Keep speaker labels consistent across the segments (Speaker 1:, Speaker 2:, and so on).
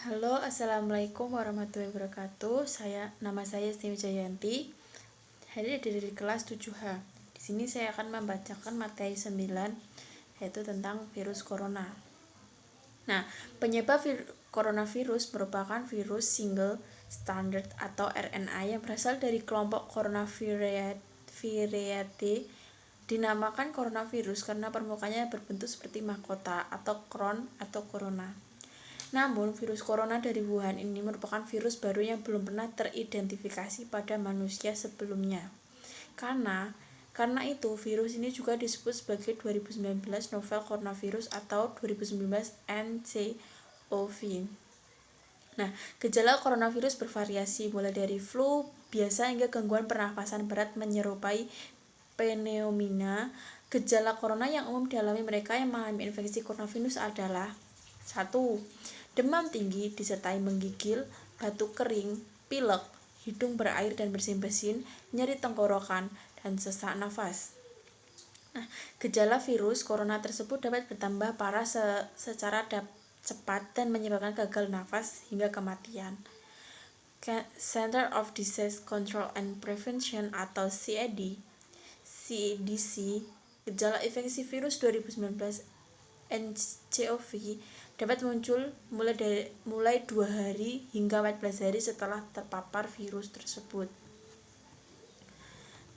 Speaker 1: Halo, assalamualaikum warahmatullahi wabarakatuh. Nama saya Esti Jayanti. Hadir dari kelas 7H. Di sini saya akan membacakan materi 9 yaitu tentang virus corona. Nah, penyebab coronavirus merupakan virus single standard atau RNA yang berasal dari kelompok Coronaviridae. Dinamakan coronavirus karena permukaannya berbentuk seperti mahkota atau crown atau corona. Namun, virus corona dari Wuhan ini merupakan virus baru yang belum pernah teridentifikasi pada manusia sebelumnya. Karena itu, virus ini juga disebut sebagai 2019 novel coronavirus atau 2019 nCoV. Nah, gejala coronavirus bervariasi mulai dari flu biasa hingga gangguan pernafasan berat menyerupai pneumonia. Gejala corona yang umum dialami mereka yang mengalami infeksi coronavirus adalah 1. Demam tinggi disertai menggigil, batuk kering, pilek, hidung berair dan bersin-bersin, nyeri tenggorokan, dan sesak nafas. Nah, gejala virus corona tersebut dapat bertambah parah secara cepat dan menyebabkan gagal nafas hingga kematian. Center of Disease Control and Prevention atau CDC, gejala infeksi virus 2019 nCoV dapat muncul mulai 2 hari hingga 14 hari setelah terpapar virus tersebut.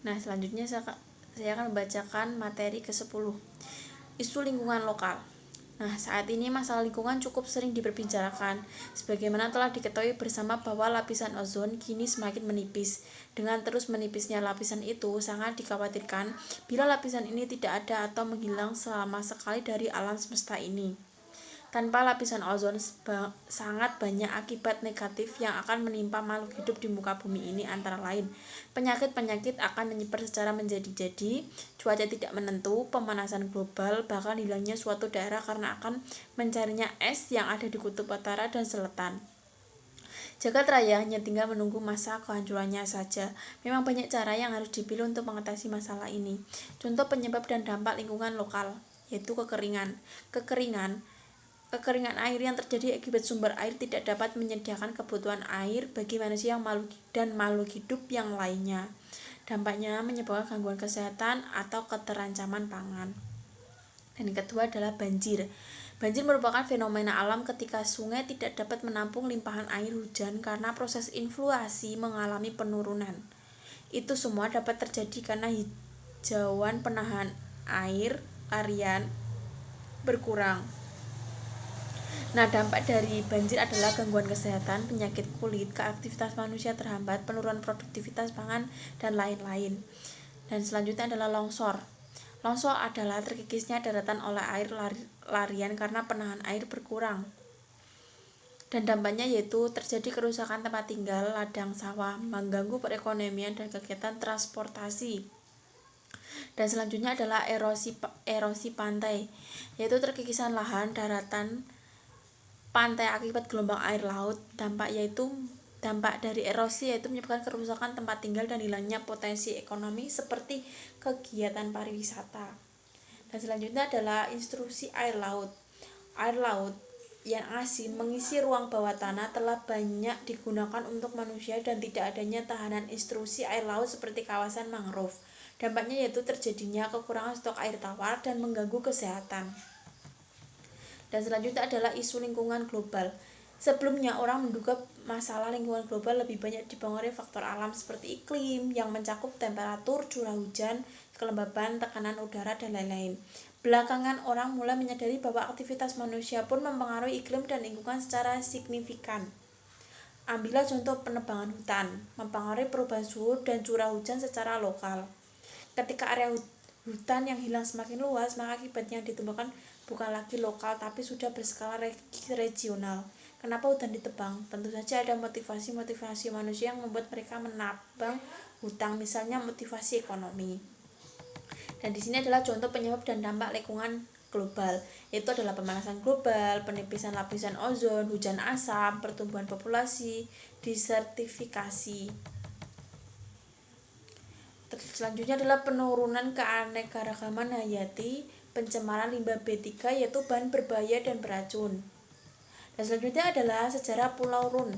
Speaker 1: Nah, selanjutnya saya akan membacakan materi ke-10. Isu lingkungan lokal. Nah, saat ini masalah lingkungan cukup sering diperbicarakan, sebagaimana telah diketahui bersama bahwa lapisan ozon kini semakin menipis. Dengan terus menipisnya lapisan itu, sangat dikhawatirkan bila lapisan ini tidak ada atau menghilang selama sekali dari alam semesta ini. Tanpa lapisan ozon, sangat banyak akibat negatif yang akan menimpa makhluk hidup di muka bumi ini, antara lain penyakit-penyakit akan menyebar secara menjadi-jadi, cuaca tidak menentu, pemanasan global, bahkan hilangnya suatu daerah karena akan mencarinya es yang ada di kutub utara dan selatan. Jagat raya hanya tinggal menunggu masa kehancurannya saja. Memang banyak cara yang harus dipilih untuk mengatasi masalah ini. Contoh penyebab dan dampak lingkungan lokal, yaitu kekeringan. Kekeringan air yang terjadi akibat sumber air tidak dapat menyediakan kebutuhan air bagi manusia dan makhluk hidup yang lainnya. Dampaknya menyebabkan gangguan kesehatan atau keterancaman pangan. Dan yang kedua adalah banjir. Banjir merupakan fenomena alam ketika sungai tidak dapat menampung limpahan air hujan karena proses influasi mengalami penurunan. Itu semua dapat terjadi karena hijauan penahan air harian berkurang. Nah, dampak dari banjir adalah gangguan kesehatan, penyakit kulit, keaktivitas manusia terhambat, penurunan produktivitas pangan, dan lain-lain. Dan selanjutnya adalah longsor. Longsor adalah terkikisnya daratan oleh air larian karena penahan air berkurang. Dan dampaknya yaitu terjadi kerusakan tempat tinggal, ladang sawah, mengganggu perekonomian dan kegiatan transportasi. Dan selanjutnya adalah erosi pantai, yaitu terkikisan lahan, daratan, pantai akibat gelombang air laut. Dampak dari erosi yaitu menyebabkan kerusakan tempat tinggal dan hilangnya potensi ekonomi seperti kegiatan pariwisata. Dan selanjutnya adalah intrusi air laut. Air laut yang asin mengisi ruang bawah tanah telah banyak digunakan untuk manusia dan tidak adanya tahanan intrusi air laut seperti kawasan mangrove. Dampaknya yaitu terjadinya kekurangan stok air tawar dan mengganggu kesehatan. Dan selanjutnya adalah isu lingkungan global. Sebelumnya, orang menduga masalah lingkungan global lebih banyak dipengaruhi faktor alam seperti iklim yang mencakup temperatur, curah hujan, kelembaban, tekanan udara, dan lain-lain. Belakangan, orang mulai menyadari bahwa aktivitas manusia pun mempengaruhi iklim dan lingkungan secara signifikan. Ambillah contoh penebangan hutan, mempengaruhi perubahan suhu dan curah hujan secara lokal. Ketika area hutan yang hilang semakin luas, maka akibatnya yang ditemukan bukan lagi lokal tapi sudah berskala regional. Kenapa hutan ditebang? Tentu saja ada motivasi manusia yang membuat mereka menabang hutan, misalnya motivasi ekonomi. Dan di sini adalah contoh penyebab dan dampak lingkungan global, yaitu adalah pemanasan global, penipisan lapisan ozon, hujan asam, pertumbuhan populasi, desertifikasi. Selanjutnya adalah penurunan keanekaragaman hayati, pencemaran limbah B3 yaitu bahan berbahaya dan beracun. Dan selanjutnya adalah sejarah Pulau Run.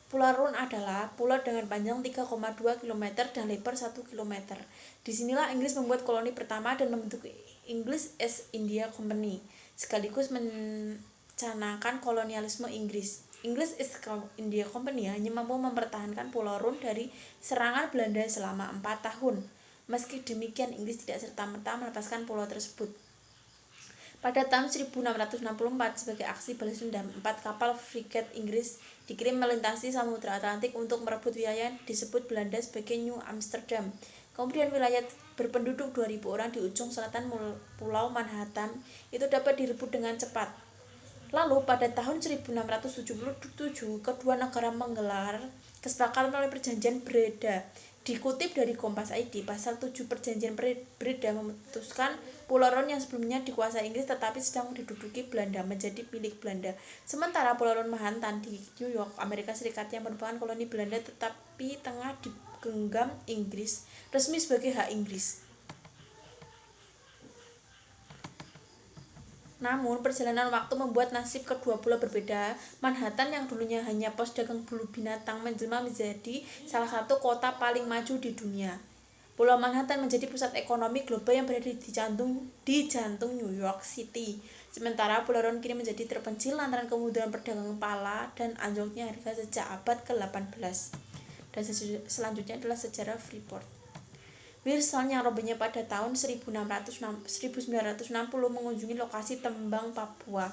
Speaker 1: Pulau Run adalah pulau dengan panjang 3,2 km dan lebar 1 km. Disinilah Inggris membuat koloni pertama dan membentuk English East India Company, sekaligus mencanangkan kolonialisme Inggris. English East India Company hanya mampu mempertahankan Pulau Run dari serangan Belanda selama 4 tahun. Meski demikian, Inggris tidak serta-merta melepaskan pulau tersebut. Pada tahun 1664, sebagai aksi balas dendam, 4 kapal frigat Inggris dikirim melintasi Samudra Atlantik untuk merebut wilayah yang disebut Belanda sebagai New Amsterdam. Kemudian wilayah berpenduduk 2.000 orang di ujung selatan Pulau Manhattan itu dapat direbut dengan cepat. Lalu pada tahun 1677, kedua negara menggelar kesepakatan melalui perjanjian Breda. Dikutip dari Kompas.id, pasal 7 perjanjian Breda memutuskan Pulau Run yang sebelumnya dikuasai Inggris tetapi sedang diduduki Belanda menjadi milik Belanda. Sementara Pulau Run Manhattan di New York, Amerika Serikat yang merupakan koloni Belanda tetapi tengah digenggam Inggris, resmi sebagai hak Inggris. Namun, perjalanan waktu membuat nasib kedua pulau berbeda. Manhattan yang dulunya hanya pos dagang bulu binatang menjelma menjadi salah satu kota paling maju di dunia. Pulau Manhattan menjadi pusat ekonomi global yang berada di jantung New York City. Sementara Pulau Run kini menjadi terpencil lantaran kemudahan perdagangan pala dan anjloknya harga sejak abad ke-18. Dan selanjutnya adalah sejarah Freeport. Wilson yang robohnya pada tahun 1960 mengunjungi lokasi tambang Papua.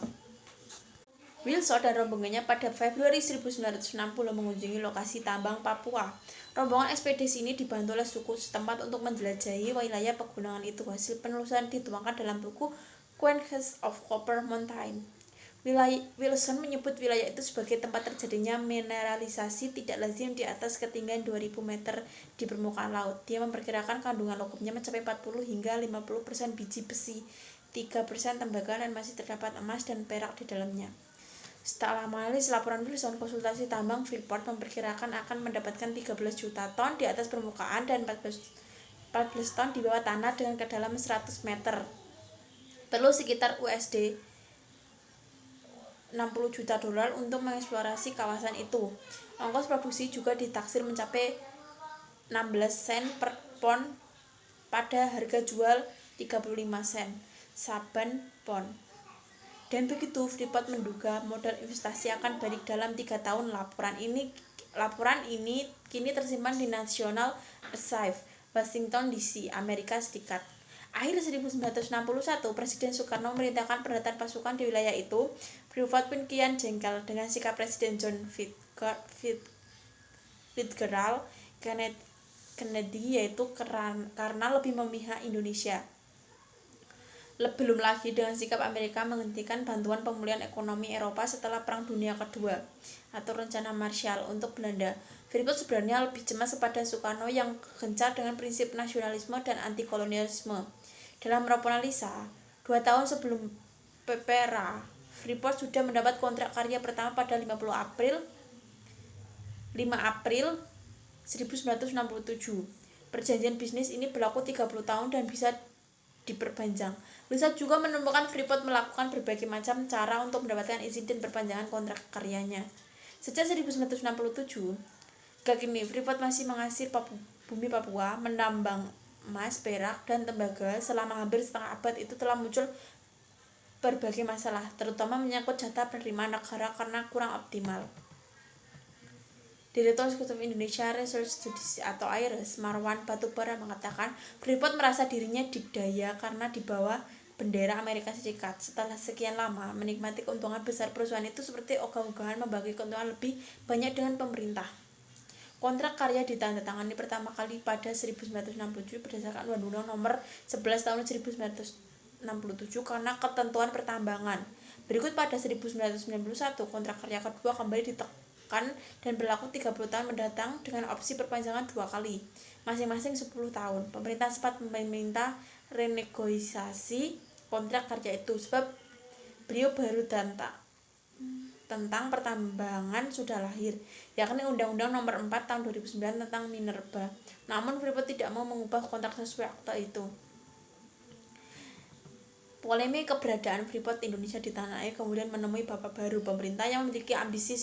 Speaker 1: Wilson dan rombongannya pada Februari 1960 mengunjungi lokasi tambang Papua. Rombongan ekspedisi ini dibantu oleh suku setempat untuk menjelajahi wilayah pegunungan itu. Hasil penelusuran dituangkan dalam buku Conquest of Copper Mountain. Wilson menyebut wilayah itu sebagai tempat terjadinya mineralisasi tidak lazim di atas ketinggian 2000 meter di permukaan laut. Dia memperkirakan kandungan logamnya mencapai 40 hingga 50% biji besi, 3% tembaga, dan masih terdapat emas dan perak di dalamnya. Setelah menganalisis laporan Wilson, konsultasi tambang Freeport memperkirakan akan mendapatkan 13 juta ton di atas permukaan dan 14 ton di bawah tanah dengan kedalaman 100 meter. Perlu sekitar USD 60 juta dolar untuk mengeksplorasi kawasan itu. Ongkos produksi juga ditaksir mencapai 16 sen per pon pada harga jual 35 sen saben pon. Dan begitu, Freeport menduga modal investasi akan balik dalam 3 tahun. Laporan ini kini tersimpan di National Archives, Washington DC, Amerika Serikat. Akhir 1961, Presiden Soekarno memerintahkan pendataan pasukan di wilayah itu. Freeport pun kian jengkel dengan sikap Presiden John Fitzgerald Kennedy, yaitu karena lebih memihak Indonesia. Belum lagi dengan sikap Amerika menghentikan bantuan pemulihan ekonomi Eropa setelah Perang Dunia Kedua atau rencana Marshall untuk Belanda. Freeport sebenarnya lebih cemas kepada Soekarno yang gencar dengan prinsip nasionalisme dan anti-kolonialisme. Dalam raporan Lisa, 2 tahun sebelum PPRA, Freeport sudah mendapat kontrak karya pertama pada 5 April 1967. Perjanjian bisnis ini berlaku 30 tahun dan bisa diperpanjang. Lisa juga menemukan Freeport melakukan berbagai macam cara untuk mendapatkan izin dan perpanjangan kontrak karyanya. Sejak 1967, hingga kini Freeport masih mengasir bumi Papua, menambang emas, perak, dan tembaga. Selama hampir setengah abad itu telah muncul berbagai masalah, terutama menyangkut jatah penerimaan negara karena kurang optimal. Direktur Eksekutif Indonesia Research Studies atau IRIS, Marwan Batubara, mengatakan Freeport merasa dirinya dikdaya karena di bawah bendera Amerika Serikat. Setelah sekian lama menikmati keuntungan besar, perusahaan itu seperti ogah-ogahan membagi keuntungan lebih banyak dengan pemerintah. Kontrak karya ditandatangani pertama kali pada 1967 berdasarkan Undang-Undang Nomor 11 Tahun 1967 karena ketentuan pertambangan. Berikut pada 1991, kontrak karya kedua kembali ditekan dan berlaku 30 tahun mendatang dengan opsi perpanjangan 2 kali, masing-masing 10 tahun. Pemerintah sempat meminta renegosiasi kontrak karya itu sebab beliau baru tentang pertambangan sudah lahir, yakni Undang-Undang Nomor 4 Tahun 2009 tentang minerba. Namun Freeport tidak mau mengubah kontrak sesuai akta itu. Polemik keberadaan Freeport Indonesia di tanah air kemudian menemui babak baru. Pemerintah yang memiliki ambisi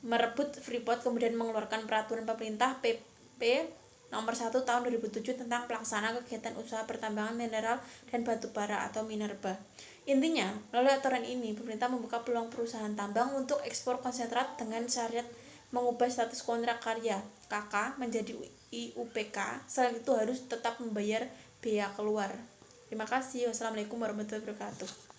Speaker 1: merebut Freeport kemudian mengeluarkan peraturan pemerintah PP nomor 1 tahun 2007 tentang pelaksanaan kegiatan usaha pertambangan mineral dan batu bara atau minerba. Intinya, melalui aturan ini, pemerintah membuka peluang perusahaan tambang untuk ekspor konsentrat dengan syarat mengubah status kontrak karya KK menjadi IUPK. Selain itu harus tetap membayar bea keluar. Terima kasih. Wassalamualaikum warahmatullahi wabarakatuh.